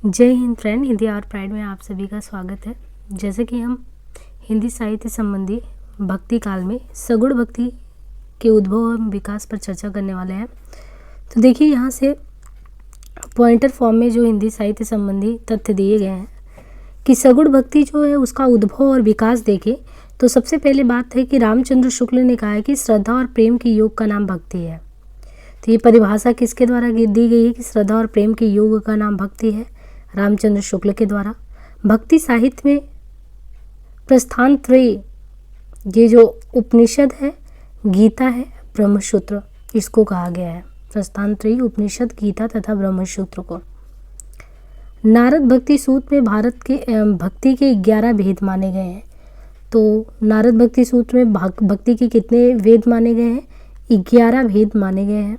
जय हिंद friend, Hindi our pride में आप सभी का स्वागत है। जैसे कि हम हिंदी साहित्य संबंधी भक्ति काल में सगुण भक्ति के उद्भव एवं विकास पर चर्चा करने वाले हैं। तो देखिए, यहाँ से पॉइंटर फॉर्म में जो हिंदी साहित्य संबंधी तथ्य दिए गए हैं कि सगुण भक्ति जो है उसका उद्भव और विकास देखें तो सबसे पहले बात है कि रामचंद्र शुक्ल ने कहा है कि श्रद्धा और प्रेम के योग का नाम भक्ति है। तो ये परिभाषा किसके द्वारा दी गई है कि श्रद्धा और प्रेम के योग का नाम भक्ति है? रामचंद्र शुक्ल के द्वारा। भक्ति साहित्य में प्रस्थान त्रयी, ये जो उपनिषद है, गीता है, ब्रह्मसूत्र, इसको कहा गया है। प्रस्थान त्रयी, उपनिषद, गीता तथा ब्रह्मसूत्र को। नारद भक्ति सूत्र में भारत के भक्ति के 11 भेद माने गए हैं। तो नारद भक्ति सूत्र में भक्ति के कितने वेद माने गए हैं? 11 भेद माने गए हैं,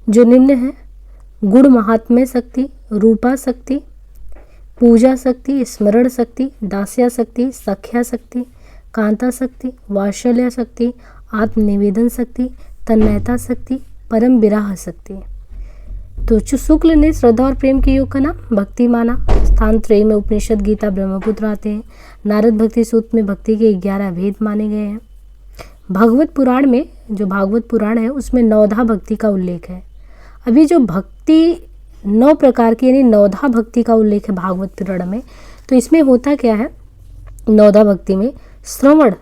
जो निम्न है: गुण महात्म्य शक्ति, रूपा शक्ति, पूजा शक्ति, स्मरण शक्ति, दास्या शक्ति, सख्या शक्ति, कांता शक्ति, वात्सल्य शक्ति, आत्मनिवेदन शक्ति, तन्मयता शक्ति, परम विराह शक्ति। तो शुक्ल ने श्रद्धा और प्रेम के योग का नाम भक्ति माना। स्थान त्रय में उपनिषद, गीता, ब्रह्मपुत्र आते हैं। नारद भक्ति सूत्र में भक्ति के 11 भेद माने गए हैं। भागवत पुराण में, जो भागवत पुराण है, उसमें नवधा भक्ति का उल्लेख है। अभी जो भक्ति 9 प्रकार की यानी नवधा भक्ति का उल्लेख है भागवत पुराण में, तो इसमें होता क्या है? नवधा भक्ति में श्रवण,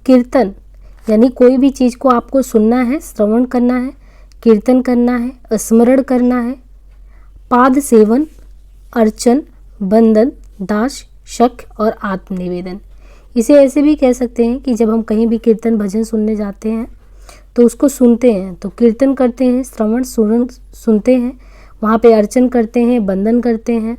कीर्तन, यानी कोई भी चीज़ को आपको सुनना है, श्रवण करना है, कीर्तन करना है, स्मरण करना है, पाद सेवन, अर्चन, बंदन, दास, शक और आत्मनिवेदन। इसे ऐसे भी कह सकते हैं कि जब हम कहीं भी कीर्तन भजन सुनने जाते हैं तो उसको सुनते हैं, तो कीर्तन करते हैं, श्रवण सुनते हैं, वहाँ पे अर्चन करते हैं, बंदन करते हैं।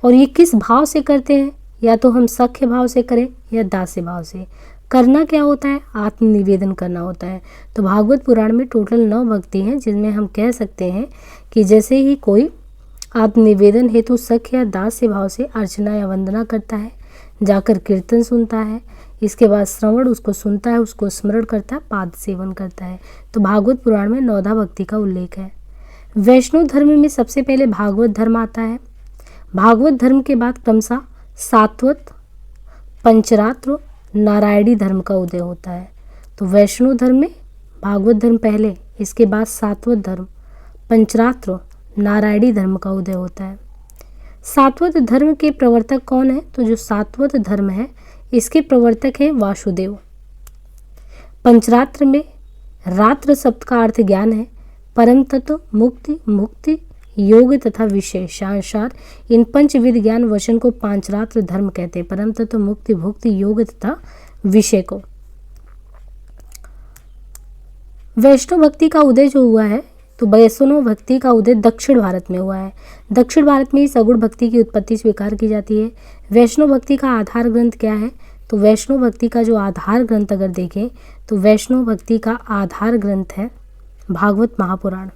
और ये किस भाव से करते हैं? या तो हम सख्य भाव से करें या दास्य भाव से। करना क्या होता है? आत्मनिवेदन करना होता है। तो भागवत पुराण में टोटल 9 भक्ति हैं, जिनमें हम कह सकते हैं कि जैसे ही कोई आत्मनिवेदन हेतु सख्य या दास्य भाव से अर्चना या वंदना करता है, जाकर कीर्तन सुनता है, इसके बाद श्रवण, उसको सुनता है, उसको स्मरण करता है, पाद सेवन करता है। तो भागवत पुराण में नवधा भक्ति का उल्लेख है। वैष्णव धर्म में सबसे पहले भागवत धर्म आता है। भागवत धर्म के बाद क्रमशः सात्वत, पंचरात्र, नारायणी धर्म का उदय होता है। तो वैष्णव धर्म में भागवत धर्म पहले, इसके बाद सात्वत धर्म, पंचरात्र, नारायणी धर्म का उदय होता है। सात्वत धर्म के प्रवर्तक कौन है? तो जो सात्वत धर्म है इसके प्रवर्तक है वासुदेव। पंचरात्र में रात्र शब्द का अर्थ ज्ञान है। परम तत्व, मुक्ति, मुक्ति, योग तथा विशेषानुसार इन पंचविध ज्ञान वचन को पांचरात्र धर्म कहते हैं। परम तत्व, मुक्ति, भुक्ति, योग तथा विषय को। वैष्णव भक्ति का उदय जो हुआ है, तो वैष्णव भक्ति का उदय दक्षिण भारत में हुआ है। दक्षिण भारत में ही सगुण भक्ति की उत्पत्ति स्वीकार की जाती है। वैष्णव भक्ति का आधार ग्रंथ क्या है? तो वैष्णव भक्ति का जो आधार ग्रंथ अगर देखें तो वैष्णव भक्ति का आधार ग्रंथ है भागवत महापुराण।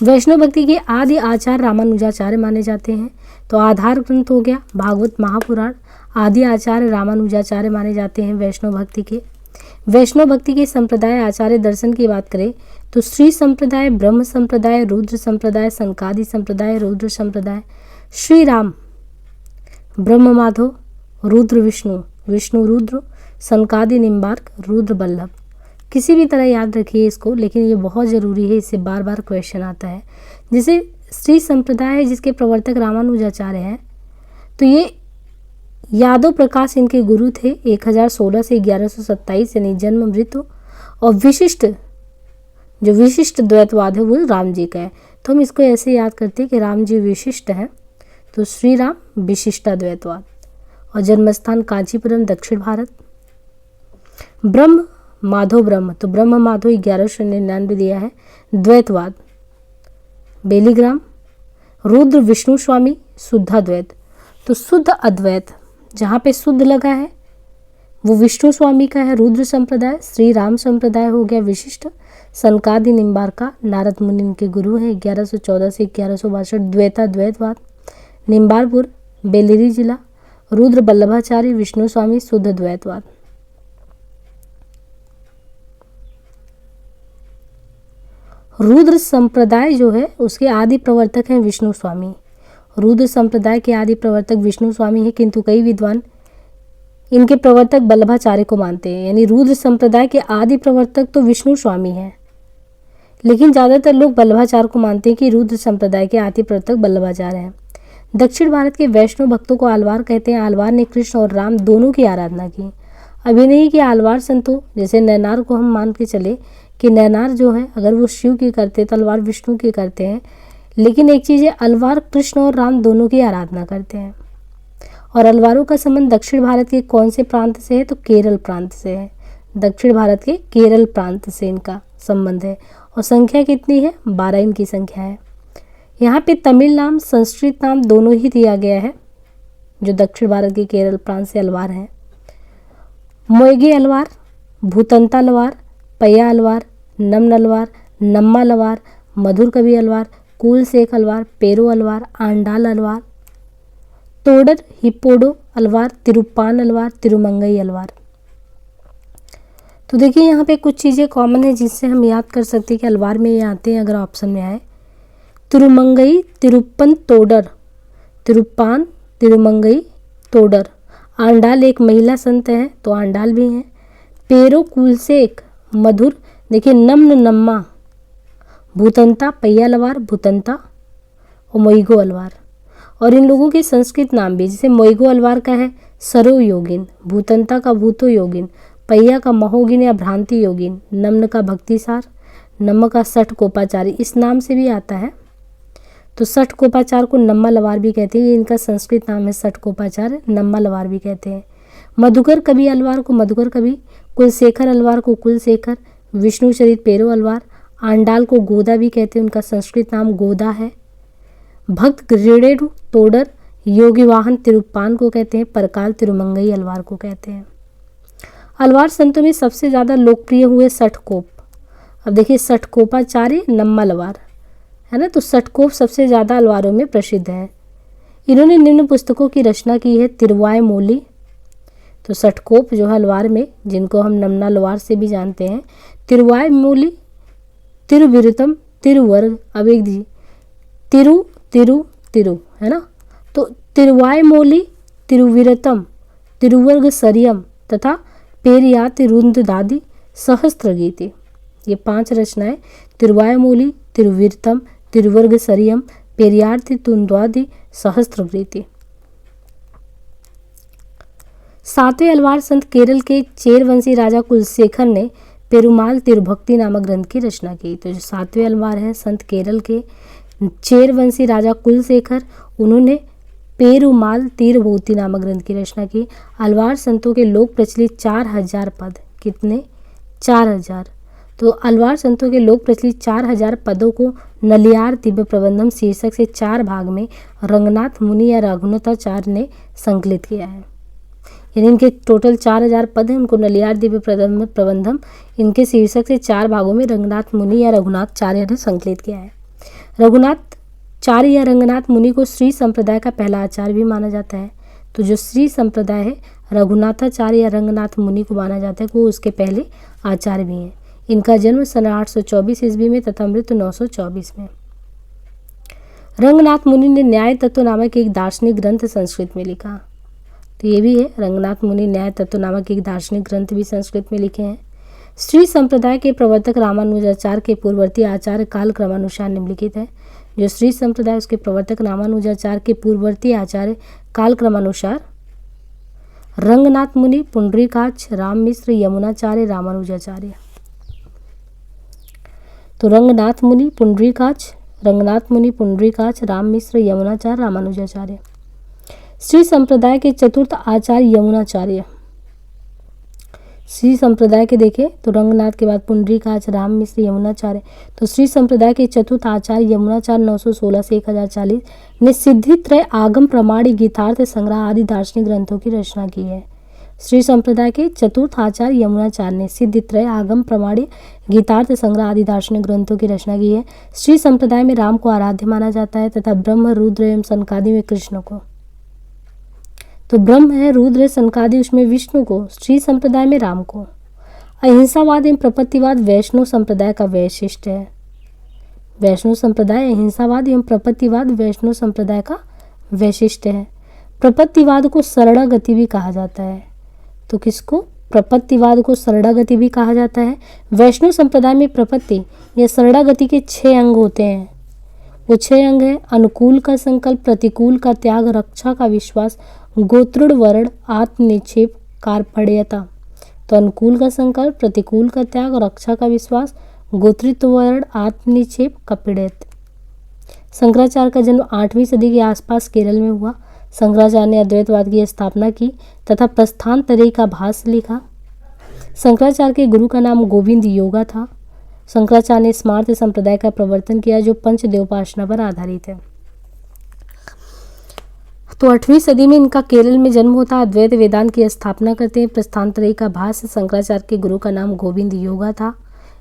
वैष्णव भक्ति के आदि आचार्य रामानुजाचार्य माने जाते हैं। तो आधार ग्रंथ हो गया भागवत महापुराण, आदि आचार्य रामानुजाचार्य माने जाते हैं वैष्णव भक्ति के। वैष्णव भक्ति के संप्रदाय आचार्य दर्शन की बात करें तो श्री संप्रदाय, ब्रह्म संप्रदाय, रुद्र संप्रदाय, सनकादि संप्रदाय, रुद्र संप्रदाय, श्री राम ब्रह्म माधव, रुद्र विष्णु, विष्णु रुद्र, सनकादि निम्बार्क, रुद्र बल्लभ। किसी भी तरह याद रखिए इसको, लेकिन ये बहुत ज़रूरी है, इससे बार बार क्वेश्चन आता है। जैसे श्री संप्रदाय है जिसके प्रवर्तक रामानुजाचार्य हैं, तो ये यादव प्रकाश इनके गुरु थे। 1016 से 1127 यानी जन्म, मृत्यु। और विशिष्ट, जो विशिष्ट द्वैतवाद है वो राम जी का है। तो हम इसको ऐसे याद करते हैं कि राम जी विशिष्ट हैं, तो श्री राम विशिष्टाद्वैतवाद। और जन्मस्थान कांचीपुरम, दक्षिण भारत। ब्रह्म माधव ब्रह्म, तो ब्रह्म माधव 1199 दिया है, द्वैतवाद, बेलीग्राम। रुद्र विष्णु स्वामी, शुद्धाद्वैत। तो शुद्ध अद्वैत, जहाँ पे शुद्ध लगा है वो विष्णु स्वामी का है, रुद्र संप्रदाय। श्री राम संप्रदाय हो गया विशिष्ट। सनकादि निम्बार्का, नारद मुनि इनके गुरु हैं। 1114 से 1162 द्वैताद्वैतवाद, निम्बारपुर, बेलेरी जिला। रुद्र बल्लभाचार्य, विष्णु स्वामी, शुद्ध द्वैतवाद। रुद्र संप्रदाय जो है उसके आदि प्रवर्तक हैं विष्णु स्वामी रुद्र संप्रदाय के आदि प्रवर्तक विष्णु स्वामी हैं, किंतु कई विद्वान इनके प्रवर्तक वल्लभाचार्य को मानते हैं। यानी रुद्र संप्रदाय के आदि प्रवर्तक तो विष्णु स्वामी हैं, लेकिन ज़्यादातर लोग वल्लभाचार्य को मानते हैं कि रुद्र संप्रदाय के आदि प्रवर्तक वल्लभाचार्य हैं। दक्षिण भारत के वैष्णव भक्तों को आलवार कहते हैं। आलवार ने कृष्ण और राम दोनों की आराधना की। अभी नहीं कि आलवार संतों जैसे नैनार को हम मान के चले कि नैनार जो है अगर वो शिव की करते तो अलवार विष्णु की करते हैं, लेकिन एक चीज़ है अलवार कृष्ण और राम दोनों की आराधना करते हैं। और अलवारों का संबंध दक्षिण भारत के कौन से प्रांत से है? तो केरल प्रांत से है। दक्षिण भारत के केरल प्रांत से इनका संबंध है। और संख्या कितनी है? 12 इनकी संख्या है। यहाँ पे तमिल नाम संस्कृत नाम दोनों ही दिया गया है जो दक्षिण भारत के केरल प्रांत से अलवार हैं। मोयगे अलवार, भूतंता अलवार, पय्या अलवार, नमन अलवार, नम्मा अलवार, मधुर कवि अलवार, कुलशेख अलवार, पेरो अलवार, आंडाल अलवार, तोडर, हिप्पोडो अलवार, तिरुप्पान अलवार, तिरुमंगई अलवार। तो देखिए यहाँ पे कुछ चीज़ें कॉमन है जिससे हम याद कर सकते हैं कि अलवार में ये आते हैं अगर ऑप्शन में आए। तिरुमंगई, तिरुप्पन, तोडर, तिरुप्पान, तिरुमंगई, तोडर। आंडाल एक महिला संत है तो आंडाल भी हैं। पेरो, कुलशेख, मधुर, देखिए नम्न, नम्मा, भूतंता, पय्या अलवार, भूतंता और मोइगो अलवार। और इन लोगों के संस्कृत नाम भी, जैसे मोइगो अलवार का है सरो योगिन, भूतंता का भूतो योगिन, पय्या का महोगिन या भ्रांति योगिन, नम्न का भक्तिसार, नम्म का सठ कोपाचारी, इस नाम से भी आता है। तो सठ कोपाचार को नम्मा लवार भी कहते हैं। ये इनका संस्कृत नाम है सठ कोपाचार, नम्मा लवार भी कहते हैं। मधुकर कवि अलवार को मधुकर कवि, कुलशेखर अलवार को कुलशेखर, विष्णु चरित पेरो अलवार, आंडाल को गोदा भी कहते हैं, उनका संस्कृत नाम गोदा है। भक्त ग्रेडेडू तोडर, योगी वाहन तिरुप्पान को कहते हैं, परकाल तिरुमंगई अलवार को कहते हैं। अलवार संतों में सबसे ज़्यादा लोकप्रिय हुए सठकोप। अब देखिए सठकोपाचार्य नम्मा लवार है ना, तो सठकोप सबसे ज़्यादा अलवारों में प्रसिद्ध है। इन्होंने निम्न पुस्तकों की रचना की है। तिरुवाय मोली, तो सठकोप जो है अलवार में जिनको हम नम्ना लवार से भी जानते हैं, तिरुवाय मोली, तिरुविरुतम, तिरुवर्ग, अब एक दी तिरु तिरु तिरु है ना, तो तिरुवाय मोली, तिरुविरुतम, तिरुवर्ग सरियम तथा पेरियाति रुंददादि सहस्त्र गीति, ये 5 रचनाएं तिरुवायमूली, तिरुविरतम, तिरुवर्ग सरियम, पेरियार्ति तुंद्वादि सहस्त्र गीति। 7वें अलवार संत केरल के चेरवंशी राजा कुलशेखर ने पेरुमाल तिरुभक्ति नामक ग्रंथ की रचना की। तो जो 7वें अलवार हैं संत केरल के चेरवंशी राजा कुलशेखर, उन्होंने पेरुमाल तिरुभक्ति नामक ग्रंथ की रचना की। अलवार संतों के लोक प्रचलित 4000 पद, कितने? 4000। तो अलवार संतों के लोक प्रचलित 4000 पदों को नलियार दिव्य प्रबंधम शीर्षक से 4 भाग में रंगनाथ मुनि या रघुनाथाचार्य ने संकलित किया है। यानी इनके टोटल 4000 पद हैं, उनको नलियार दिव्य प्रबंधम इनके शीर्षक से 4 भागों में रंगनाथ मुनि या रघुनाथाचार्य ने संकलित किया है। रघुनाथाचार्य या रंगनाथ मुनि को श्री संप्रदाय का पहला आचार्य भी माना जाता है। तो जो श्री संप्रदाय है रघुनाथाचार्य या रंगनाथ मुनि को माना जाता है, वो उसके पहले आचार्य भी हैं। इनका जन्म सन 824 ईस्वी में तथा मृत्यु 924 में। रंगनाथ मुनि ने न्याय तत्व नामक एक दार्शनिक ग्रंथ संस्कृत में लिखा। तो ये भी है, रंगनाथ मुनि न्याय तत्व नामक एक दार्शनिक ग्रंथ भी संस्कृत में लिखे हैं। श्री संप्रदाय के प्रवर्तक रामानुजाचार्य के पूर्ववर्ती आचार्य काल क्रमानुसार निम्नलिखित है। जो श्री संप्रदाय उसके प्रवर्तक रामानुजाचार्य के पूर्ववर्ती आचार्य काल क्रमानुसार रंगनाथ मुनि, पुंडरीकाक्ष, राम मिश्र, यमुनाचार्य, रामानुजाचार्य। तो रंगनाथ मुनि, पुंडरीकाक्ष, रंगनाथ मुनि, पुंडरीकाक्ष, राम मिश्र, यमुनाचार्य, रामानुजाचार्य। श्री संप्रदाय के चतुर्थ आचार्य यमुनाचार्य। श्री संप्रदाय के देखें तो रंगनाथ के बाद पुंडरीकाक्ष, राम मिश्र, यमुनाचार्य। तो श्री संप्रदाय के चतुर्थ आचार्य यमुनाचार्य 916 से 1040 ने सिद्धित्रय, आगम प्रमाणी, गीतार्थ संग्रह आदि दार्शनिक ग्रंथों की रचना की है। श्री संप्रदाय के चतुर्थ आचार्य यमुनाचार्य ने सिद्धित्रय, आगम प्रमाणी, गीतार्थ संग्रह आदि दार्शनिक ग्रंथों की रचना की है। श्री संप्रदाय में राम को आराध्य माना जाता है तथा ब्रह्म, रुद्र एवं सनकादि में कृष्ण को। तो ब्रह्म है, रुद्र, सनकादि उसमें विष्णु को, श्री संप्रदाय में राम को। अहिंसावाद एवं प्रपत्तिवाद वैष्णव संप्रदाय का वैशिष्ट्य है। वैष्णव संप्रदाय अहिंसावाद एवं प्रपत्तिवाद वैष्णव संप्रदाय का वैशिष्ट्य है। प्रपत्तिवाद को शरणागति भी कहा जाता है। तो किसको? प्रपत्तिवाद को शरणागति भी कहा जाता है। वैष्णव संप्रदाय में प्रपत्ति या शरणागति के 6 अंग होते हैं। वो 6 अंग है: अनुकूल का संकल्प, प्रतिकूल का त्याग, रक्षा का विश्वास, गोत्रुड़ वर्ण, आत्मनिक्षेप, कार्पण्यता। तो अनुकूल का संकल्प, प्रतिकूल का त्याग, रक्षा का विश्वास, गोत्रित्व वर्ण, आत्मनिक्षेप, कपिड़यत। शंकराचार्य का जन्म 8वीं सदी के आसपास केरल में हुआ। शंकराचार्य ने अद्वैतवाद की स्थापना की तथा प्रस्थानत्रयी का भाष्य लिखा। शंकराचार्य के गुरु का नाम गोविंद योगा था। शंकराचार्य ने स्मार्त संप्रदाय का प्रवर्तन किया जो पंचदेवोपासना पर आधारित है। तो 8वीं सदी में इनका केरल में जन्म होता। अद्वैत वेदांत की स्थापना करते हैं। प्रस्थानत्रयी का भाष्य। शंकराचार्य के गुरु का नाम गोविंद योगा था।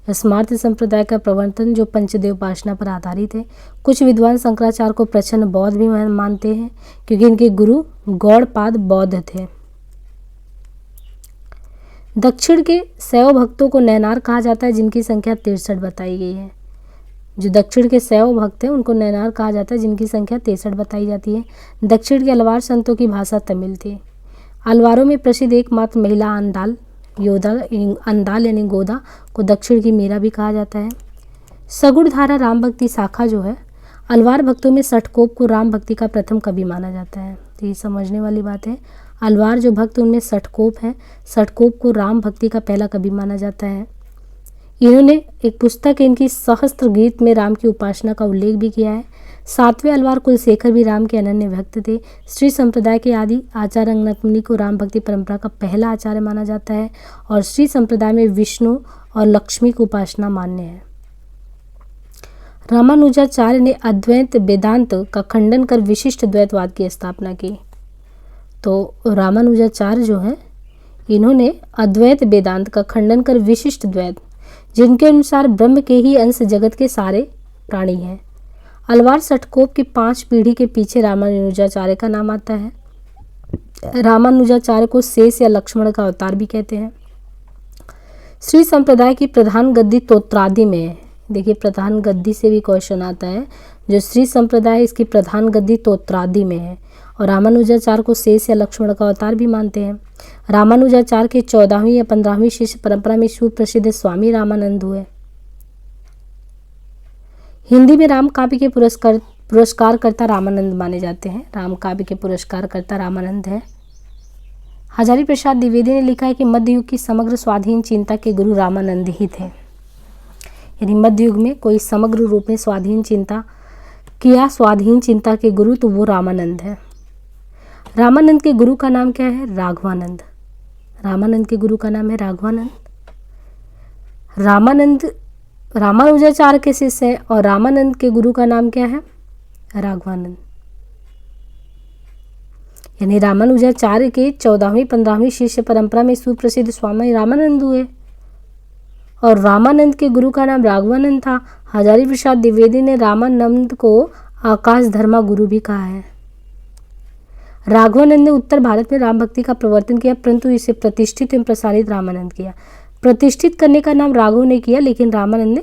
स्मार्त संप्रदाय का प्रवर्तन जो पंचदेव उपासना पर आधारित है। कुछ विद्वान शंकराचार्य को प्रच्छन्न बौद्ध भी मानते हैं क्योंकि इनके गुरु गौड़पाद बौद्ध थे। दक्षिण के शैव भक्तों को नैनार कहा जाता है जिनकी संख्या 63 बताई गई है। जो दक्षिण के शैव भक्त हैं उनको नैनार कहा जाता है जिनकी संख्या 63 बताई जाती है। दक्षिण के अलवार संतों की भाषा तमिल थी। अलवारों में प्रसिद्ध एकमात्र महिला अंदाल यानी गोदा को दक्षिण की मीरा भी कहा जाता है। सगुण धारा राम भक्ति शाखा जो है, अलवार भक्तों में सठकोप को राम भक्ति का प्रथम कवि माना जाता है। तो ये समझने वाली बात है। अलवार जो भक्त उनमें सठकोप है, सठकोप को राम भक्ति का पहला कवि माना जाता है। इन्होंने एक पुस्तक है इनकी सहस्त्र गीत में राम की उपासना का उल्लेख भी किया है। 7वें अलवार कुलशेखर भी राम के अनन्य भक्त थे। श्री संप्रदाय के आदि आचार्य रंगनाथमुनि को राम भक्ति परंपरा का पहला आचार्य माना जाता है और श्री संप्रदाय में विष्णु और लक्ष्मी की उपासना मान्य है। रामानुजाचार्य ने अद्वैत वेदांत का खंडन कर विशिष्ट द्वैतवाद की स्थापना की। तो रामानुजाचार्य जो है इन्होंने अद्वैत वेदांत का खंडन कर विशिष्ट द्वैत, जिनके अनुसार ब्रह्म के ही अंश जगत के सारे प्राणी हैं। अलवार सठकोप की 5 पीढ़ी के पीछे रामानुजाचार्य का नाम आता है। रामानुजाचार्य को शेष या लक्ष्मण का अवतार भी कहते हैं। श्री संप्रदाय की प्रधान गद्दी तोत्रादि में है। देखिए, प्रधान गद्दी से भी क्वेश्चन आता है। जो श्री संप्रदाय इसकी प्रधान गद्दी तोत्रादि में है और रामानुजाचार्य को शेष या लक्ष्मण का अवतार भी मानते हैं। रामानुजाचार्य के 14वीं या 15वीं शिष्य परंपरा में सुप्रसिद्ध स्वामी रामानंद हुए। हिंदी में राम काव्य के पुरस्कारकर्ता रामानंद माने जाते हैं। राम काव्य के पुरस्कारकर्ता रामानंद है। हजारी प्रसाद द्विवेदी ने लिखा है कि मध्य युग की समग्र स्वाधीन चिंता के गुरु रामानंद ही थे। यानी मध्य युग में कोई समग्र रूप में स्वाधीन चिंता के गुरु तो वो रामानंद है। रामानंद के गुरु का नाम क्या है? राघवानंद। रामानंद के गुरु का नाम है राघवानंद। रामानुजाचार्य के शिष्य है और रामानंद के गुरु का नाम क्या है? राघवानंद। यानी रामानुजाचार्य के 14वीं 15वीं शिष्य परंपरा में सुप्रसिद्ध स्वामी रामानंद हुए और रामानंद के गुरु का नाम राघवानंद था। हजारी प्रसाद द्विवेदी ने रामानंद को आकाश धर्मा गुरु भी कहा है। राघवानंद ने उत्तर भारत में राम भक्ति का प्रवर्तन किया, परंतु इसे प्रतिष्ठित एवं प्रसारित रामानंद किया। प्रतिष्ठित करने का नाम राघव ने किया, लेकिन रामानंद ने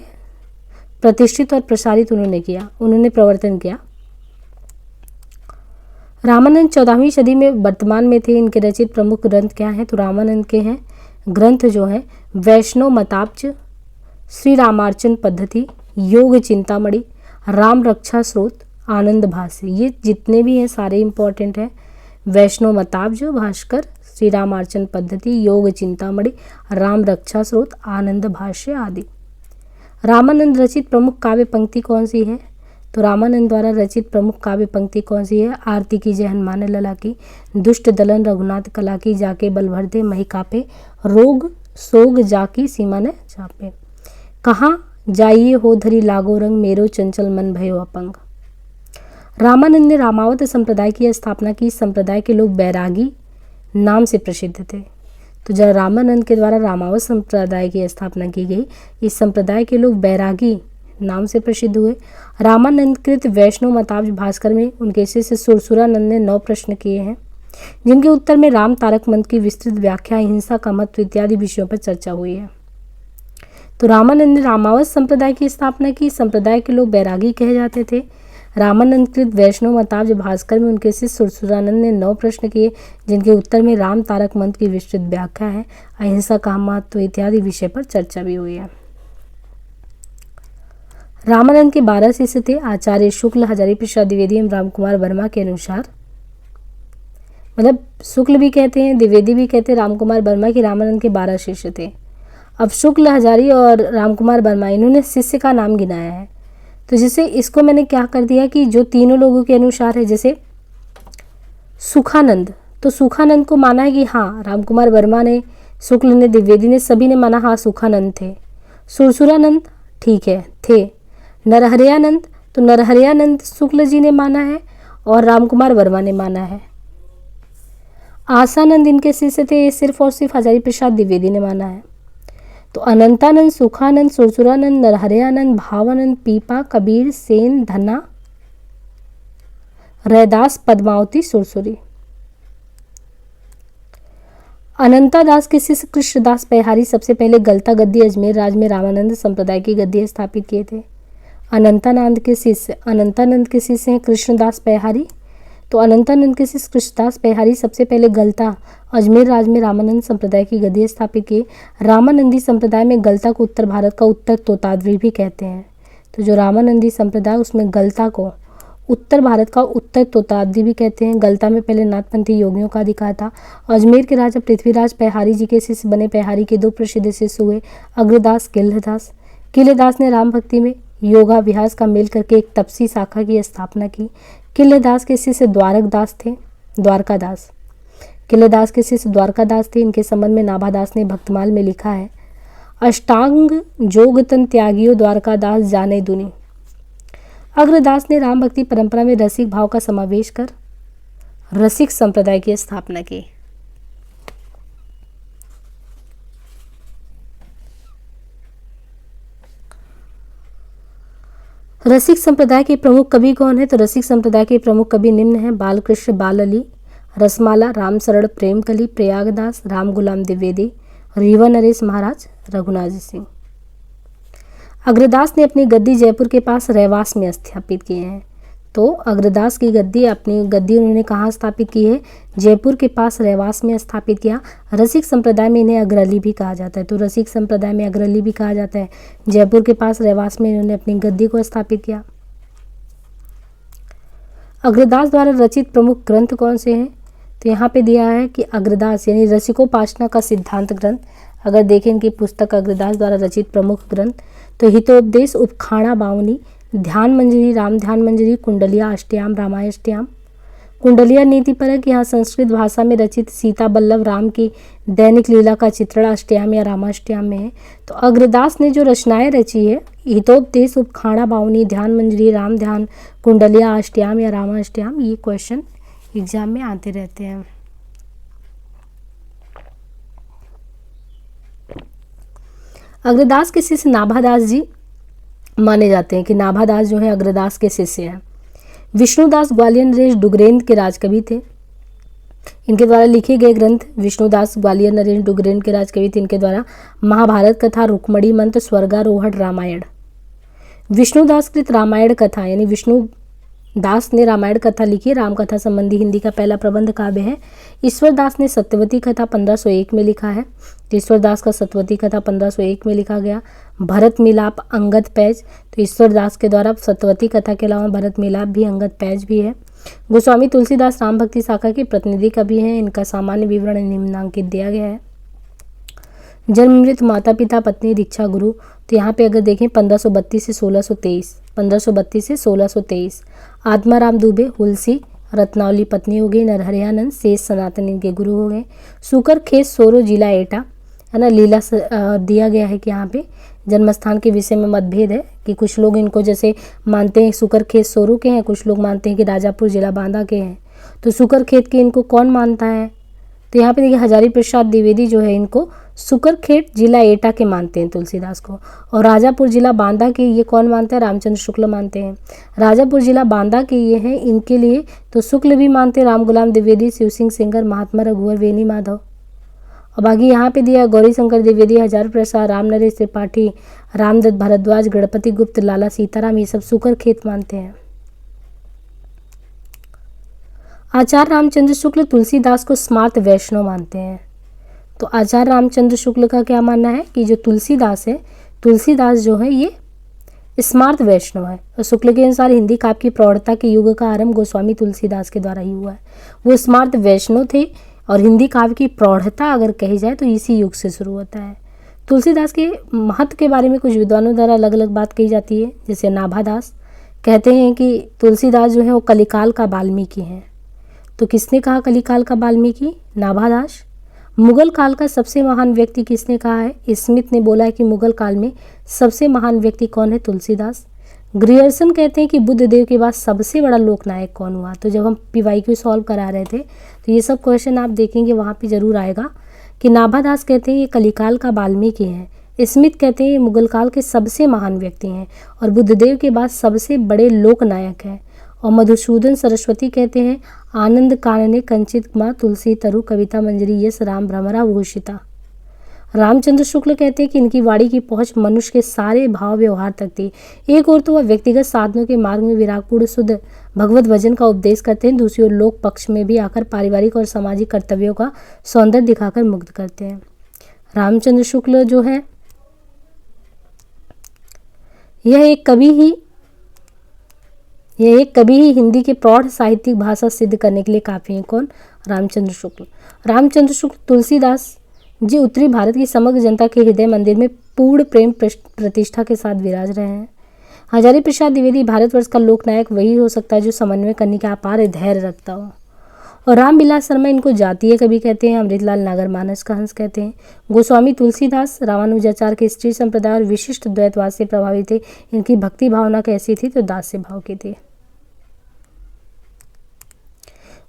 प्रतिष्ठित और प्रसारित उन्होंने प्रवर्तन किया। रामानंद 14वीं सदी में वर्तमान में थे। इनके रचित प्रमुख ग्रंथ क्या हैं? तो रामानंद के हैं ग्रंथ जो है वैष्णव मताब्ज, श्री रामार्चन पद्धति, योग चिंतामणि, राम रक्षा स्रोत, आनंद भाष्य। ये जितने भी हैं सारे इंपॉर्टेंट हैं। वैष्णव मताब्ज भास्कर, श्री रामार्चन पद्धति, योग चिंतामणि, राम रक्षा स्रोत, आनंद भाष्य आदि। रामानंद रचित प्रमुख काव्य पंक्ति कौन सी है? तो रामानंद द्वारा रचित प्रमुख काव्य पंक्ति कौन सी है? आरती की जय हनुमान लला की, दुष्ट दलन रघुनाथ कला की, जाके बल भर दे मही कापे, रोग सोग जाकी सीमा ने चापे, कहाँ जाइए हो धरी लागो रंग, मेरो चंचल मन भयो अपंग। रामानंद ने रामावत संप्रदाय की स्थापना की। इस संप्रदाय के लोग बैरागी नाम से प्रसिद्ध थे। तो जब रामानंद के द्वारा रामावत संप्रदाय की स्थापना की गई, इस संप्रदाय के लोग बैरागी नाम से प्रसिद्ध हुए। रामानंद कृत वैष्णव मताब्ज भास्कर में उनके शिष्य सुरसुरानंद ने 9 प्रश्न किए हैं, जिनके उत्तर में राम तारक मंत्र की विस्तृत व्याख्या, हिंसा का महत्व इत्यादि विषयों पर चर्चा हुई है। तो रामानंद ने रामावत संप्रदाय की स्थापना की। संप्रदाय के लोग बैरागी कहे जाते थे। रामानंदकृत वैष्णव मताब्ज भास्कर में उनके शिष्य सुरसुरानंद ने 9 प्रश्न किए, जिनके उत्तर में राम तारक मंत्र की विस्तृत व्याख्या है। अहिंसा का महत्व इत्यादि विषय पर चर्चा भी हुई है। रामानंद के 12 शिष्य थे। आचार्य शुक्ल, हजारी प्रसाद द्विवेदी एवं रामकुमार वर्मा के अनुसार, मतलब शुक्ल भी कहते हैं, द्विवेदी भी कहते हैं रामकुमार वर्मा की रामानंद के 12 शिष्य थे। अब शुक्ल, हजारी और रामकुमार वर्मा इन्होंने शिष्य का नाम गिनाया है, तो जैसे इसको मैंने क्या कर दिया कि जो तीनों लोगों के अनुसार है, जैसे सुखानंद, तो सुखानंद को माना है कि हाँ रामकुमार वर्मा ने, शुक्ल ने, द्विवेदी ने, सभी ने माना हाँ सुखानंद थे। सुरसुरानंद ठीक है थे। नरहरियानंद, तो नरहरियानंद शुक्ल जी ने माना है और रामकुमार वर्मा ने माना है। आसानंद इनके शिष्य थे, ये सिर्फ और सिर्फ हजारी प्रसाद द्विवेदी ने माना है। तो अनंतानंद, सुखानंद, सुरसुरानंद, नरहरियानंद, भावानंद, पीपा, कबीर, सेन, धन्ना, रैदास, पद्मावती, सुरसुरी। अनंतादास के शिष्य कृष्णदास पैहारी सबसे पहले गलता गद्दी अजमेर राज में रामानंद संप्रदाय की गद्दी स्थापित किए थे। अनंतानंद के शिष्य हैं कृष्णदास पैहारी। तो अनंतानंद के शिष्य कृष्णदास पैहारी सबसे पहले गलता अजमेर राज में रामानंद संप्रदाय की गद्दी स्थापित किए। रामानंदी संप्रदाय में गलता को उत्तर भारत का उत्तर तोताद्री भी कहते हैं। तो जो रामानंदी संप्रदाय उसमें गलता को उत्तर भारत का उत्तर तोताद्री भी कहते हैं। गलता में पहले नाथपंथी योगियों का अधिकार था। अजमेर के राजा पृथ्वीराज पैहारी जी के शिष्य बने। पैहारी के 2 प्रसिद्ध शिष्य हुए अग्रदास, किलेदास। किलेदास ने राम भक्ति में योगाभ्यास का मेल करके एक तपसी शाखा की स्थापना की। किलेदास के शिष्य द्वारकादास। किलेदास के शिष्य द्वारकादास थे। इनके संबंध में नाभादास ने भक्तमाल में लिखा है, अष्टांग जोगतन त्यागियो द्वारकादास जाने दुनी। अग्रदास ने राम भक्ति परंपरा में रसिक भाव का समावेश कर रसिक संप्रदाय की स्थापना की। रसिक संप्रदाय के प्रमुख कवि कौन है? तो रसिक संप्रदाय के प्रमुख कवि निम्न हैं: बालकृष्ण, बाल अली, रसमाला, रामशरण, प्रेमकली, प्रयागदास, राम गुलाम द्विवेदी, रीवा नरेश महाराज, रघुनाथ सिंह। अग्रदास ने अपनी गद्दी जयपुर के पास रहवास में स्थापित किए हैं। तो अग्रदास की अपनी गद्दी उन्होंने कहाँ स्थापित की है? जयपुर के पास रहवास में स्थापित किया। रसिक संप्रदाय में इन्हें अग्रली भी कहा जाता है। तो रसिक संप्रदाय में अग्रली भी कहा जाता है। जयपुर के पास रहवास में इन्होंने अपनी गद्दी को स्थापित किया। अग्रदास द्वारा रचित प्रमुख ग्रंथ कौन से हैं? तो यहाँ पे दिया है कि अग्रदास यानी रसिकोपासना का सिद्धांत ग्रंथ। अगर देखें इनकी पुस्तक अग्रदास द्वारा रचित प्रमुख ग्रंथ, तो हितोपदेश, उपखाड़ा बावनी, ध्यान मंजरी, राम ध्यान मंजरी, कुंडलिया अष्टयाम, रामायष्टयाम। कुंडलिया नीति परक यहाँ संस्कृत भाषा में रचित सीता बल्लभ राम की दैनिक लीला का चित्रण अष्टयाम या रामाष्टयाम में है। तो अग्रदास ने जो रचनाएं रची है, हितोपदेश, उपखाड़ा बावनी, ध्यान मंजरी, राम ध्यान, कुंडलिया अष्टयाम या रामाष्टयाम, ये क्वेश्चन एग्जाम में आते रहते हैं। अग्रदास के शिष्य नाभादास जी माने जाते हैं कि नाभादास जो है अग्रदास के शिष्य हैं। विष्णुदास ग्वालियर नरेश डुगरेंद्र के राजकवि थे। इनके द्वारा लिखे गए ग्रंथ विष्णुदास ग्वालियर नरेश डुगरेंद्र के राजकवि थे। इनके द्वारा महाभारत कथा, रुक्मणी मंत्र, स्वर्गारोहण, रामायण। विष्णुदास कृत रामायण कथा यानी विष्णुदास ने रामायण कथा लिखी। राम कथा संबंधी हिंदी का पहला प्रबंध काव्य है। ईश्वरदास ने सत्यवती कथा 1501 में लिखा है। तो ईश्वरदास का सत्यवती कथा 1501 में लिखा गया। भरत मिलाप, अंगद पैज, तो ईश्वरदास के द्वारा सत्यवती कथा के अलावा भरत मिलाप भी, अंगद पैज भी है। गोस्वामी तुलसीदास राम भक्ति शाखा के प्रतिनिधि कवि हैं। इनका सामान्य विवरण निम्नांकित दिया गया है। जन्म, मृत्यु, माता पिता, पत्नी, दीक्षा, गुरु। तो यहाँ पे अगर देखें 1532 से 1623, 1532 से 1623। आत्माराम दुबे, हुलसी रत्नावली पत्नी हो गई। नरहरियानंद शेष सनातन इनके गुरु हो गए। सुकर खेत सोरो जिला एटा, है ना। लीला दिया गया है कि यहाँ पे जन्मस्थान के विषय में मतभेद है कि कुछ लोग इनको जैसे मानते हैं सुकर खेत सोरू के हैं, कुछ लोग मानते हैं कि राजापुर जिला बांदा के हैं। तो सुकर खेत के इनको कौन मानता है? तो यहाँ पे देखिए हजारी प्रसाद द्विवेदी जो है इनको सुकरखेत जिला एटा के मानते हैं तुलसीदास को। और राजापुर जिला बांदा के ये कौन मानते हैं? रामचंद्र शुक्ल मानते हैं। राजापुर जिला बांदा के ये हैं, इनके लिए तो शुक्ल भी मानते हैं, राम गुलाम द्विवेदी, शिव सिंह सेंगर, महात्मा रघुवर वेनी माधव। और बाकी यहाँ पे दिया गौरी शंकर द्विवेदी, हजार प्रसाद, राम नरेश त्रिपाठी, रामदत्त भारद्वाज, गणपति गुप्त, लाला सीताराम, ये सब सुकरखेत मानते हैं। आचार्य रामचंद्र शुक्ल तुलसीदास को स्मार्त वैष्णव मानते हैं। तो आचार्य रामचंद्र शुक्ल का क्या मानना है कि जो तुलसीदास है, तुलसीदास जो है ये स्मार्त वैष्णव है। और शुक्ल के अनुसार हिंदी काव्य की प्रौढ़ता के युग का आरंभ गोस्वामी तुलसीदास के द्वारा ही हुआ है। वो स्मार्त वैष्णव थे और हिंदी काव्य की प्रौढ़ता अगर कही जाए तो इसी युग से शुरू होता है। तुलसीदास के महत्व के बारे में कुछ विद्वानों द्वारा अलग अलग बात कही जाती है। जैसे नाभादास कहते हैं कि तुलसीदास जो है वो कलिकाल का वाल्मीकि हैं। तो किसने कहा कलिकाल का वाल्मीकि? नाभादास। मुगल काल का सबसे महान व्यक्ति किसने कहा है? स्मिथ ने बोला है कि मुगल काल में सबसे महान व्यक्ति कौन है? तुलसीदास। ग्रियर्सन कहते हैं कि बुद्ध देव के बाद सबसे बड़ा लोकनायक कौन हुआ? तो जब हम PYQ सॉल्व करा रहे थे तो ये सब क्वेश्चन आप देखेंगे वहाँ पे ज़रूर आएगा कि नाभादास कहते हैं ये कलिकाल का वाल्मीकि हैं, स्मिथ कहते हैं ये मुगल काल के सबसे महान व्यक्ति हैं और बुद्धदेव के बाद सबसे बड़े लोकनायक हैं, और मधुसूदन सरस्वती कहते हैं आनंद कानने कंचित माँ तुलसी तरु कविता मंजरी यस राम भ्रमरा भूषिता। रामचंद्र शुक्ल कहते हैं कि इनकी वाणी की पहुंच मनुष्य के सारे भाव व्यवहार तक थी। एक ओर तो वह व्यक्तिगत साधनों के मार्ग में विरागपूर्ण शुद्ध भगवत भजन का उपदेश करते हैं, दूसरी ओर लोक पक्ष में भी आकर पारिवारिक और सामाजिक कर्तव्यों का सौंदर्य दिखाकर मुग्ध करते हैं। रामचंद्र शुक्ल जो है यह एक कवि ही हिंदी के प्रौढ़ साहित्यिक भाषा सिद्ध करने के लिए काफ़ी हैं। कौन? रामचंद्र शुक्ल। रामचंद्र शुक्ल तुलसीदास जी उत्तरी भारत की समग्र जनता के हृदय मंदिर में पूर्ण प्रेम प्रतिष्ठा के साथ विराज रहे हैं। हजारी प्रसाद द्विवेदी भारतवर्ष का लोकनायक वही हो सकता है जो समन्वय करने का अपार धैर्य रखता हो। और रामविलास शर्मा इनको जातीय कवि कहते हैं, अमृतलाल नागरमानस का हंस कहते हैं। गोस्वामी तुलसीदास रामानुजाचार्य के स्त्री संप्रदाय और विशिष्ट द्वैतवाद से प्रभावित थे। इनकी भक्ति भावना कैसी थी? तो दास्य भाव की थी।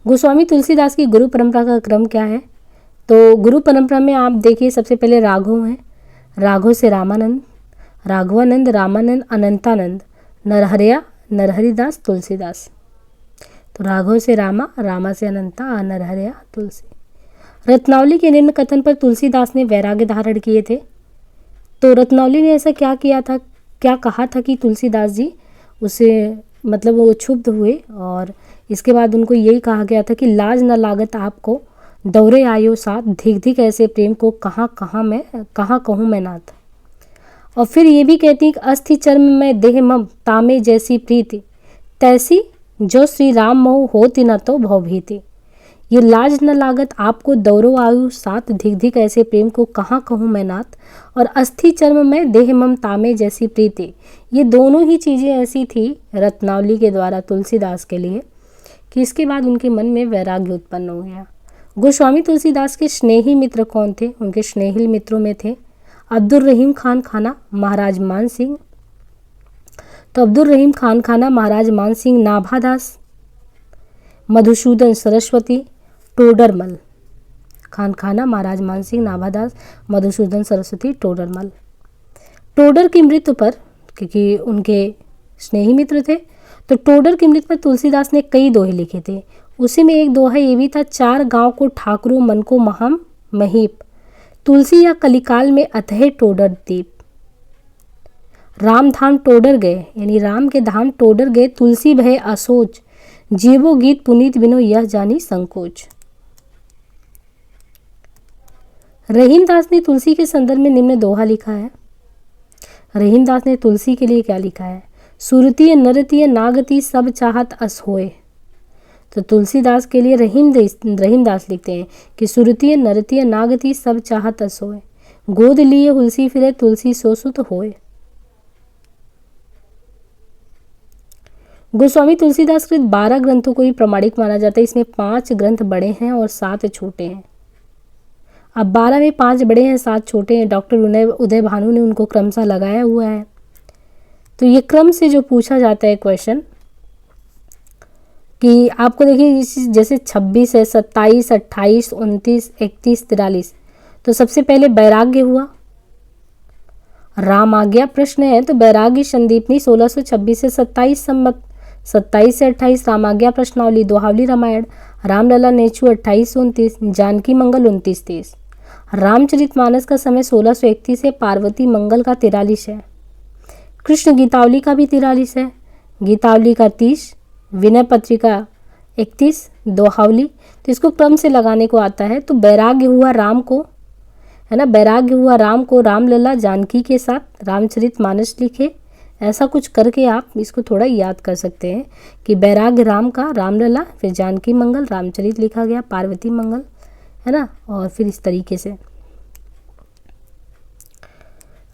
गोस्वामी तुलसीदास की गुरु परंपरा का क्रम क्या है? तो गुरु परंपरा में आप देखिए सबसे पहले राघव हैं। राघव से रामानंद, राघवानंद, रामानंद, अनंतानंद, नरहरिया, नरहरिदास, तुलसीदास। तो राघव से रामा, रामा से अनंता, नरहरिया, तुलसी। रत्नावली के निम्न कथन पर तुलसीदास ने वैराग्य धारण किए थे। तो रत्नावली ने ऐसा क्या किया था, क्या कहा था कि तुलसीदास जी उसे मतलब वो क्षुब्ध हुए और इसके बाद उनको यही कहा गया था कि लाज न लागत आपको दौरे आयो साथ, धिक धिक ऐसे प्रेम को कहाँ कहूँ मैं नाथ। और फिर ये भी कहती हैं कि अस्थि चर्म में देह मम तामे जैसी प्रीति, तैसी जो श्री राम मोह होती न तो भवभीति। ये लाज न लागत आपको दौरो आयु साथ, धिक धिक ऐसे प्रेम को कहाँ कहूँ मैं नाथ, और अस्थि चर्म में देह मम तामे जैसी प्रीति, ये दोनों ही चीज़ें ऐसी थी रत्नावली के द्वारा तुलसीदास के लिए कि इसके बाद उनके मन में वैराग्य उत्पन्न हो गया। गोस्वामी तुलसीदास के स्नेही मित्र कौन थे? उनके स्नेही मित्रों में थे अब्दुल रहीम खान खाना, महाराज मान सिंह। तो अब्दुल रहीम खान खाना, महाराज मान सिंह, नाभादास, मधुसूदन सरस्वती, टोडरमल। खान खाना, महाराज मान सिंह, नाभादास, मधुसूदन सरस्वती, टोडरमल। टोडर की मृत्यु पर, क्योंकि उनके स्नेही मित्र थे, तो टोडर की मृत्यु पर तुलसीदास ने कई दोहे लिखे थे। उसी में एक दोहा ये भी था, चार गांव को ठाकुरों मन को महाम महीप, तुलसी या कलिकाल में अतः टोडर दीप। राम धाम टोडर गए, यानी राम के धाम टोडर गए, तुलसी भय असोच, जीवो गीत पुनीत बिनो यह जानी संकोच। रहीमदास ने तुलसी के संदर्भ में निम्न दोहा लिखा है। रहीमदास ने तुलसी के लिए क्या लिखा है? सुरतीय नरतीय नागती सब चाहत अस होए। तो तुलसीदास के लिए रहीमदास लिखते हैं कि सुरतीय नरतीय नागती सब चाहत अस होए, गोद लिए हुलसी फिरे तुलसी सोसुत होए। गोस्वामी तुलसीदास कृत 12 ग्रंथों को भी प्रमाणिक माना जाता है। इसमें 5 ग्रंथ बड़े हैं और 7 छोटे हैं। अब 12 में 5 बड़े हैं, 7 छोटे हैं। डॉक्टर उदय भानु ने उनको क्रमशः लगाया हुआ है। तो ये क्रम से जो पूछा जाता है क्वेश्चन कि आपको देखिए जैसे 26 है, 27, 28, 29, 31, 43। तो सबसे पहले वैराग्य हुआ, राम आज्ञा प्रश्न है तो वैराग्य संदीपनी 1626 से 27 संवत, 27 से 28 राम आज्ञा प्रश्नावली, दोहावली रामायण, रामलला नेचू 28 से 29, जानकी मंगल 29-30। रामचरितमानस का समय 1631 है, पार्वती मंगल का 43 है, कृष्ण गीतावली का भी 43 है, गीतावली का 30, विनय पत्रिका 31 दोहावली। तो इसको क्रम से लगाने को आता है। तो बैराग्य हुआ राम को, है ना, बैराग्य हुआ राम को रामलला जानकी के साथ रामचरितमानस लिखे। ऐसा कुछ करके आप इसको थोड़ा याद कर सकते हैं कि बैराग्य राम का रामलला, फिर जानकी मंगल, रामचरित लिखा गया, पार्वती मंगल, है ना, और फिर इस तरीके से।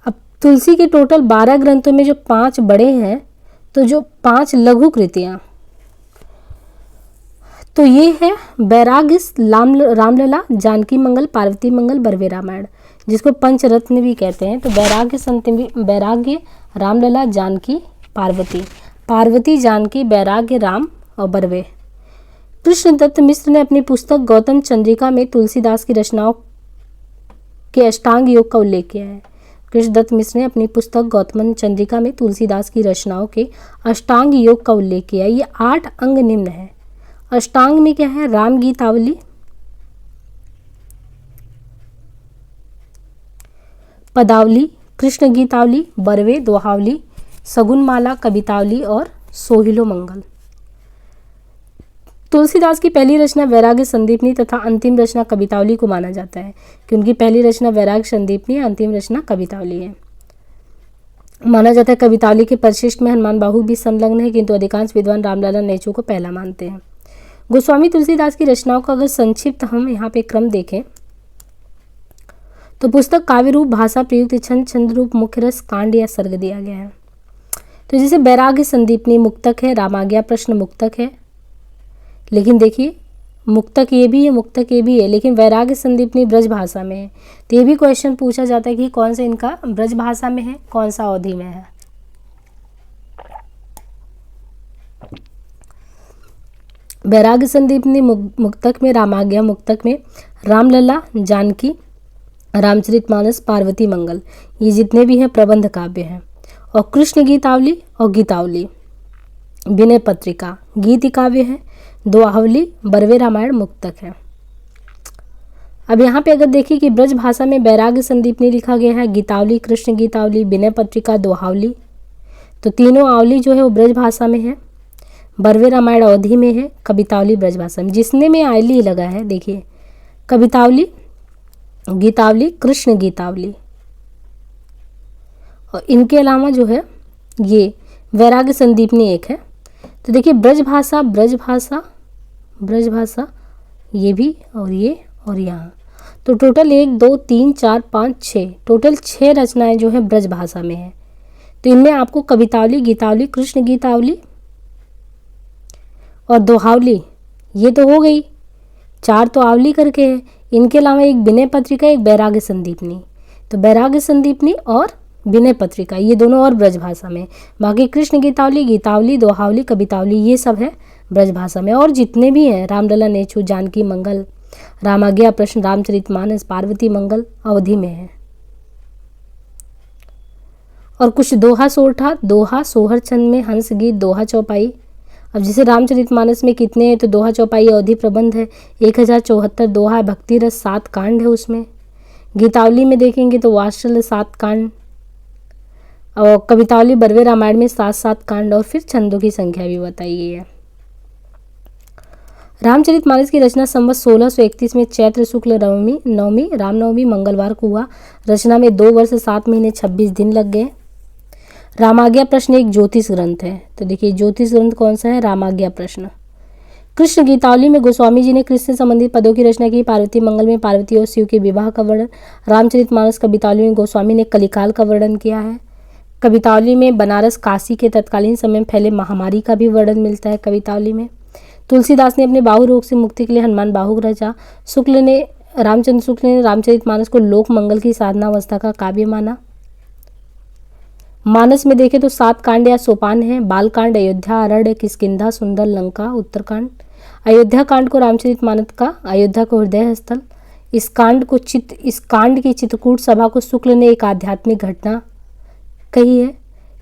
अब तुलसी के टोटल 12 ग्रंथों में जो 5 बड़े हैं, तो जो 5 लघु कृतियाँ, तो ये है बैराग्य रामलला, जानकी मंगल, पार्वती मंगल, बरवे रामायण, जिसको पंचरत्न भी कहते हैं। तो बैराग्य रामलला, जानकी, पार्वती जानकी, बैराग्य राम और बरवे। कृष्णदत्त मिश्र ने अपनी पुस्तक गौतम चंद्रिका में तुलसीदास की रचनाओं के अष्टांग योग का उल्लेख किया है। कृष्णदत्त मिश्र ने अपनी पुस्तक गौतम चंद्रिका में तुलसीदास की रचनाओं के अष्टांग योग का उल्लेख किया है। ये 8 अंग निम्न है। अष्टांग में क्या है? राम गीतावली, पदावली, कृष्ण गीतावली, बरवे, दोहावली, सगुनमाला, कवितावली और सोहिलो मंगल। तुलसीदास की पहली रचना वैराग्य संदीपनी तथा अंतिम रचना कवितावली को माना जाता है कि उनकी पहली रचना वैराग्य संदीपनी, अंतिम रचना कवितावली है। माना जाता है कवितावली के परिशिष्ट में हनुमान बाहु भी संलग्न है, किंतु अधिकांश विद्वान रामलला नेचू को पहला मानते हैं। गोस्वामी तुलसीदास की रचनाओं का अगर संक्षिप्त हम यहाँ पे क्रम देखें तो पुस्तक काव्य रूप, भाषा प्रयुक्त, छंद, छंद रूप, मुख्य रस, कांड या सर्ग दिया गया है। तो जैसे बैराग्य संदीपनी मुक्तक है, रामाज्ञा प्रश्न मुक्तक है, लेकिन देखिए मुक्तक ये भी है, मुक्तक ये भी है, लेकिन वैराग्य संदीपनी ब्रज भाषा में है। तो ये भी क्वेश्चन पूछा जाता है कि कौन सा इनका ब्रज भाषा में है, कौन सा अवधि में है। वैराग्य संदीपनी मुक्तक में, रामाज्ञा मुक्तक में रामलला, जानकी, रामचरितमानस, पार्वती मंगल, ये जितने भी हैं प्रबंध काव्य हैं। और कृष्ण गीतावली और गीतावली, विनय पत्रिका, गीति काव्य है, दोहावली, बरवे रामायण मुक्तक है। अब यहाँ पे अगर देखिए कि ब्रज भाषा में वैराग्य संदीपनी लिखा गया है, गीतावली, कृष्ण गीतावली, विनय पत्रिका, दोहावली, तो तीनों आवली जो है वो ब्रज भाषा में है। बरवे रामायण अवधि में है, कवितावली ब्रज भाषा में। जिसने में आयली लगा है देखिए, कवितावली, गीतावली, कृष्ण गीतावली, और इनके अलावा जो है ये वैराग्य संदीपनी एक है। तो देखिए ब्रज भाषा ये भी और ये और यहाँ, तो टोटल 1 2 3 4 5 6, टोटल 6 रचनाएं जो है ब्रज भाषा में है। तो इनमें आपको कवितावली, गीतावली, कृष्ण गीतावली और दोहावली ये तो हो गई, 4 तो आवली करके है। इनके अलावा एक विनय पत्रिका, एक वैराग्य संदीपनी। तो वैराग्य संदीपनी और विनय पत्रिका ये दोनों और ब्रज भाषा में। बाकी कृष्ण गीतावली, गीतावली, दोहावली, कवितावली ये सब है ब्रज भाषा में। और जितने भी हैं रामलला नेचू, जानकी मंगल, रामाज्ञा प्रश्न, रामचरितमानस, पार्वती मंगल अवधि में है। और कुछ दोहा सोरठा, दोहा सोहर छंद में, हंस गीत, दोहा चौपाई। अब जैसे रामचरितमानस में कितने हैं, तो दोहा चौपाई अवधि प्रबंध है, 1074 दोहा है, भक्ति रस 7 कांड है उसमें। गीतावली में देखेंगे तो वात्सल्य 7 कांड, और कवितावली बरवे रामायण में 7 कांड, और फिर छंदों की संख्या भी बताई गई है। रामचरितमानस की रचना संवत 1631 में चैत्र शुक्ल नवमी रामनवमी मंगलवार को हुआ। रचना में 2 वर्ष 7 महीने 26 दिन लग गए। रामाज्ञा प्रश्न एक ज्योतिष ग्रंथ है। तो देखिए ज्योतिष ग्रंथ कौन सा है? रामाज्ञा प्रश्न। कृष्ण गीतावली में गोस्वामी जी ने कृष्ण से संबंधित पदों की रचना की। पार्वती मंगल में पार्वती और शिव के विवाह का वर्णन। रामचरितमानस कवितावली में गोस्वामी ने कलिकाल का वर्णन किया है। कवितावली में बनारस काशी के तत्कालीन समय में फैले महामारी का भी वर्णन मिलता है कवितावली में। तुलसीदास ने अपने बाहु रोग से मुक्ति के लिए हनुमान बाहु रचा। रामचंद्र शुक्ल ने रामचरितमानस को लोक मंगल की साधना अवस्था का काव्य माना। मानस में देखें तो 7 कांड या सोपान है। बालकांड, अयोध्या, अरण्य, किष्किंधा, सुंदर, लंका, उत्तरकांड। अयोध्या कांड को रामचरितमानस का अयोध्या को हृदय स्थल। इस कांड की चित्रकूट सभा को शुक्ल ने एक आध्यात्मिक घटना कही है।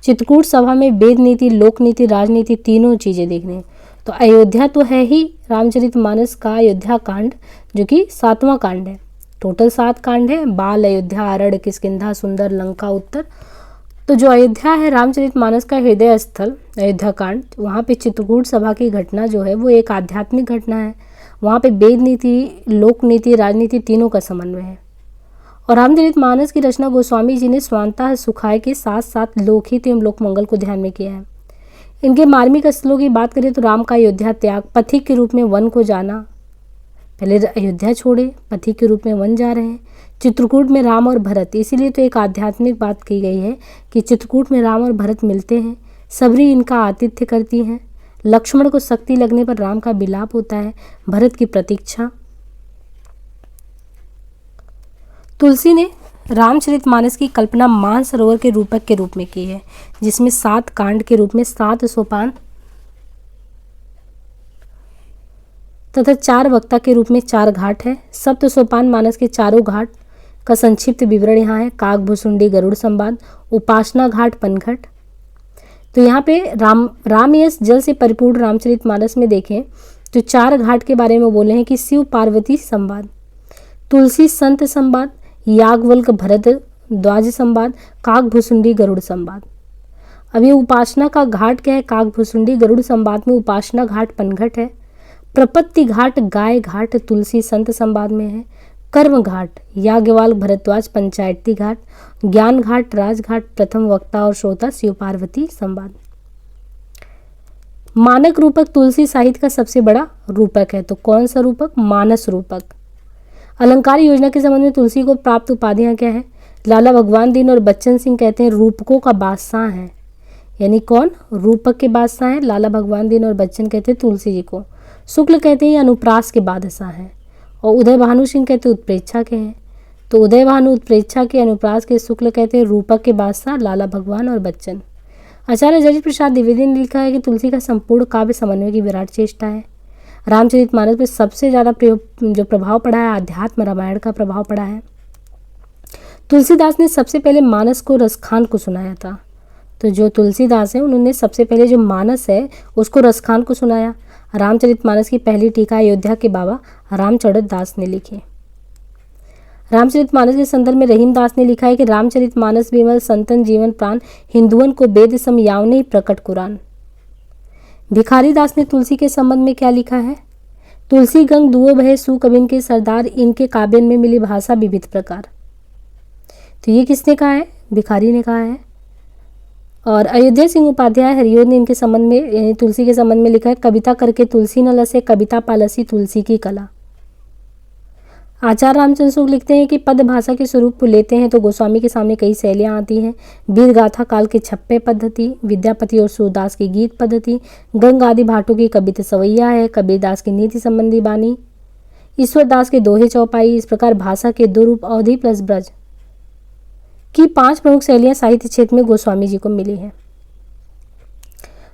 चित्रकूट सभा में वेद नीति, लोक नीति, राजनीति तीनों चीजें देखने। तो अयोध्या तो है ही रामचरितमानस का अयोध्या कांड, जो कि 7वां कांड है। टोटल 7 कांड है। बाल, अयोध्या, अरण्य, किष्किंधा, सुंदर, लंका, उत्तर। तो जो अयोध्या है रामचरितमानस का हृदय स्थल अयोध्या कांड, वहाँ पे चित्रकूट सभा की घटना जो है वो एक आध्यात्मिक घटना है। वहाँ पे वेद नीति, लोक नीति, राजनीति तीनों का समन्वय है। और रामचरितमानस की रचना गोस्वामी जी ने स्वांतः सुखाय के साथ साथ लोकहित एवं लोक मंगल को ध्यान में किया है। इनके मार्मिक स्थलों की बात करें तो राम का अयोध्या त्याग, पथिक के रूप में वन को जाना, पहले अयोध्या छोड़े, पथिक के रूप में वन जा रहे हैं। चित्रकूट में राम और भरत, इसीलिए तो एक आध्यात्मिक बात की गई है कि चित्रकूट में राम और भरत मिलते हैं, सबरी इनका आतिथ्य करती हैं। लक्ष्मण को शक्ति लगने पर राम का विलाप होता है, भरत की प्रतीक्षा। तुलसी ने रामचरितमानस की कल्पना मानसरोवर के रूपक के रूप में की है, जिसमें 7 कांड के रूप में 7 सोपान तथा 4 वक्ता के रूप में 4 घाट है। सप्त सोपान मानस के चारों घाट का संक्षिप्त विवरण यहाँ है। काक भुसुंडी गरुड़ संवाद, उपासना घाट पनघट। तो यहाँ पे रामयस जल से परिपूर्ण रामचरितमानस में देखें तो 4 घाट के बारे में बोले हैं कि शिव पार्वती संवाद, तुलसी संत संवाद, याज्ञवल्क्य भरत द्वाज संवाद, काक भुसुंडी गरुड़ संवाद। अब ये उपासना का घाट क्या है? काक भुसुंडी गरुड़ संवाद में उपासना घाट पनघट है। प्रपत्ति घाट गाय घाट तुलसी संत संवाद में है। कर्म घाट याज्ञवल्क्य भरद्वाज पंचायती घाट, ज्ञान घाट राजघाट प्रथम वक्ता और श्रोता शिव पार्वती संवाद। मानक रूपक तुलसी साहित्य का सबसे बड़ा रूपक है। तो कौन सा रूपक? मानस रूपक। अलंकार योजना के संबंध में तुलसी को प्राप्त उपाधियां क्या है? लाला भगवान दीन और बच्चन सिंह कहते हैं रूपकों का बादशाह है। यानी कौन? रूपक के बादशाह हैं लाला भगवान दीन और बच्चन कहते हैं तुलसी जी को। शुक्ल कहते हैं अनुप्रास के बादशाह हैं। और उदय भानु सिंह कहते हैं उत्प्रेक्षा के हैं। तो उदय भानु उत्प्रेक्षा के, अनुप्रास के, शुक्ल कहते हैं रूपक के बादशाह लाला भगवान और बच्चन। आचार्य जगत प्रसाद द्विवेदी ने लिखा है कि तुलसी का संपूर्ण काव्य समन्वय की विराट चेष्टा है। रामचरितमानस पे सबसे ज़्यादा जो प्रभाव पड़ा है आध्यात्म रामायण का प्रभाव पड़ा है। तुलसीदास ने सबसे पहले मानस को रसखान को सुनाया था। तो जो तुलसीदास हैं उन्होंने सबसे पहले जो मानस है उसको रसखान को सुनाया। रामचरितमानस की पहली टीका अयोध्या के बाबा रामचरित दास ने लिखी। रामचरितमानस के संदर्भ में रहीमदास ने लिखा है कि रामचरितमानस विमल संतन जीवन प्राण, हिंदुअन को वेद सम यावने ही प्रकट कुरान। भिखारी दास ने तुलसी के संबंध में क्या लिखा है? तुलसी गंग दुओ भय सु कबिन के सरदार, इनके काव्यन में मिली भाषा विविध प्रकार। तो ये किसने कहा है? भिखारी ने कहा है। और अयोध्या सिंह उपाध्याय हरिओं ने इनके संबंध में यानी तुलसी के संबंध में लिखा है कविता करके तुलसी न लसे, कविता पालसी तुलसी की कला। आचार्य रामचंद्र शुक्ल लिखते हैं कि पद भाषा के स्वरूप को लेते हैं तो गोस्वामी के सामने कई शैलियाँ आती हैं। वीर गाथा काल की छप्पे पद्धति, विद्यापति और सूरदास की गीत पद्धति, गंग आदि भाटों की कविता सवैया है, कबीरदास की नीति संबंधी बानी, ईश्वर दास के दोहे चौपाई। इस प्रकार भाषा के 2 रूप अवधि प्लस ब्रज की 5 प्रमुख शैलियाँ साहित्य क्षेत्र में गोस्वामी जी को मिली हैं।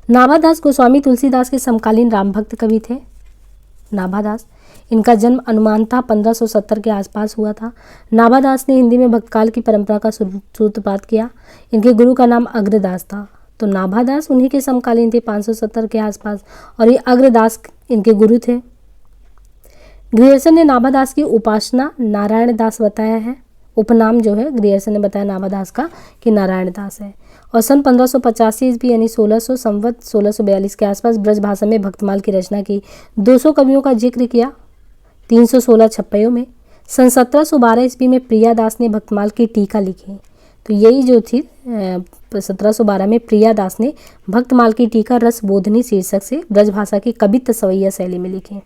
नाभादास गोस्वामी तुलसीदास के समकालीन राम भक्त कवि थे। नाभादास, इनका जन्म अनुमानतः 1570 के आसपास हुआ था। नाभादास ने हिंदी में भक्तकाल की परंपरा का सूत्रपात किया। इनके गुरु का नाम अग्रदास था। तो नाभादास उन्हीं के समकालीन थे 570 के आसपास, और ये अग्रदास इनके गुरु थे। ग्रियर्सन ने नाभादास की उपासना नारायण दास बताया है। उपनाम जो है ग्रियर्सन ने बताया नाभादास का कि नारायण दास है। और सन 1585 ईस्वी यानी 1600 संवत 1642 के आसपास ब्रज भाषा में भक्तमाल की रचना की। 200 कवियों का जिक्र किया 316 छप्पयों में। सन 1712 ईस्वी में प्रियादास ने भक्तमाल की टीका लिखी। तो यही जो थी 1712 में प्रियादास ने भक्तमाल की टीका रसबोधनी शीर्षक से ब्रज भाषा की कवित्त सवैया शैली में लिखी।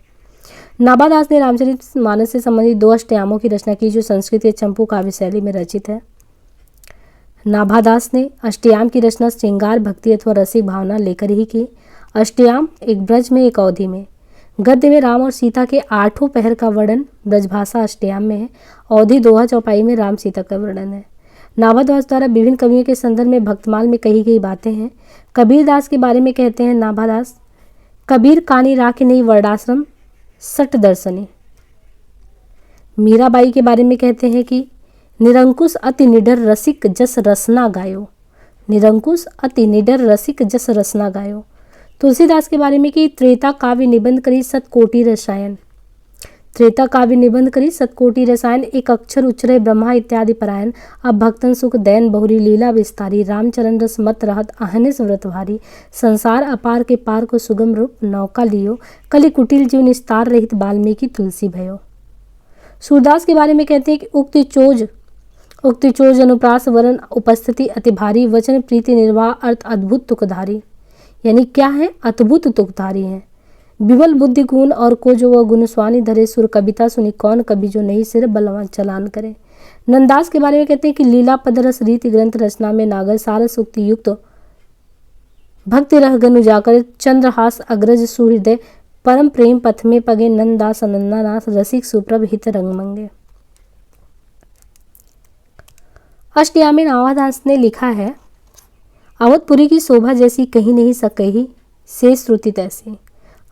नाभादास ने रामचरितमानस से संबंधित 2 अष्टयामों की रचना की जो संस्कृत या चंपू काव्य शैली में रचित है। नाभादास ने अष्टयाम की रचना श्रृंगार भक्ति अथवा रसिक भावना लेकर ही की। अष्टयाम एक ब्रज में एक अवधि में। गद्य में राम और सीता के 8 पहर का वर्णन ब्रजभाषा अष्टयाम में है। अवधि दोहा चौपाई में राम सीता का वर्णन है। नाभादास द्वारा विभिन्न कवियों के संदर्भ में भक्तमाल में कही गई बातें हैं। कबीरदास के बारे में कहते हैं नाभादास, कबीर कानी राखे नहीं वर्णाश्रम सट दर्शनी। मीराबाई के बारे में कहते हैं कि निरंकुश अति निडर रसिक जस रसना गायो। निरंकुश अति निडर रसिक जस रसना गायो। तुलसीदास के बारे में कि त्रेता काव्य निबंध करी सत कोटि रसायन। त्रेता काव्य निबंध करी, सतकोटि रसायन, एक अक्षर उच्चरय ब्रह्मा इत्यादि परायण, अब भक्तन सुख दैन बहुरी, लीला विस्तारी, रामचरण रस मत रहत अहनिस व्रत भारी, संसार अपार के पार को सुगम रूप नौका लियो, कलि कुटिल जीव निस्तार रहित वाल्मीकि तुलसी भयो। सूरदास के बारे में कहते हैं कि उक्ति चोज अनुप्रास वरण उपस्थिति अति भारी, वचन प्रीति निर्वाह अर्थ अद्भुत तुकधारी। यानी क्या है? अद्भुत तुकधारी है। विमल बुद्धि गुण और को जो वह गुण स्वानी धरे, सुर कविता सुनी कौन कभी जो नहीं सिर बलवान चलान करे। नंददास के बारे में कहते हैं कि लीला पदरस रीति ग्रंथ रचना में नागर सारस उक्ति युक्त, भक्ति रह गनु जाकर, चंद्रहास अग्रज सुहृदय, परम प्रेम पथ में पगे, नंददास अनंदानाथ रसिक सुप्रभ हित रंग मंगे। अष्टयामी नावादास ने लिखा है, अवधपुरी की शोभा जैसी कहीं नहीं सकही, शेष श्रुति तैसी।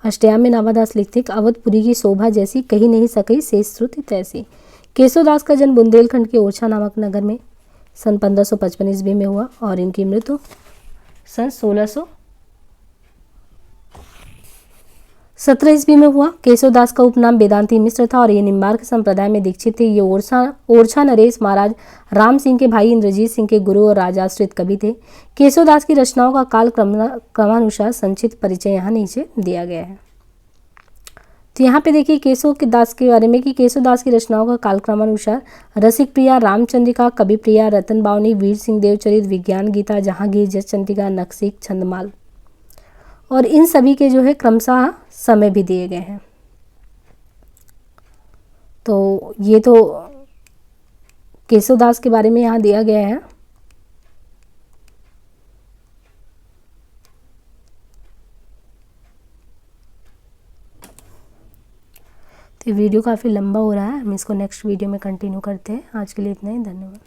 अष्टयामी नावादास लिखते हैं कि अवधपुरी की शोभा जैसी कहीं नहीं सकही, शेष श्रुति तैसी। केशवदास का जन्म बुंदेलखंड के ओरछा नामक नगर में सन 1555 ईस्वी में हुआ और इनकी मृत्यु सन 1617 ईस्वी में हुआ। केशवदास का उपनाम वेदांती मिश्र था और ये निम्बार्क संप्रदाय में दीक्षित थे। ये ओरछा नरेश महाराज राम सिंह के भाई इंद्रजीत सिंह के गुरु और राजाश्रित कवि थे। केशवदास की रचनाओं का काल क्रमानुसार संक्षिप्त परिचय यहाँ नीचे दिया गया है। तो यहाँ पे देखिए केशवदास के बारे में कि केशवदास की रचनाओं का काल क्रमानुसार रसिक प्रिया, रामचंद्रिका, कवि प्रिया, रतन बावनी, वीर सिंह देवचरित, विज्ञान गीता, जहांगीर, जसचंद्रिका, नक्सिक, छंदमाल और इन सभी के जो है क्रमशः समय भी दिए गए हैं। तो ये तो केशवदास के बारे में यहाँ दिया गया है। तो वीडियो काफ़ी लंबा हो रहा है, हम इसको नेक्स्ट वीडियो में कंटिन्यू करते हैं। आज के लिए इतना ही, धन्यवाद।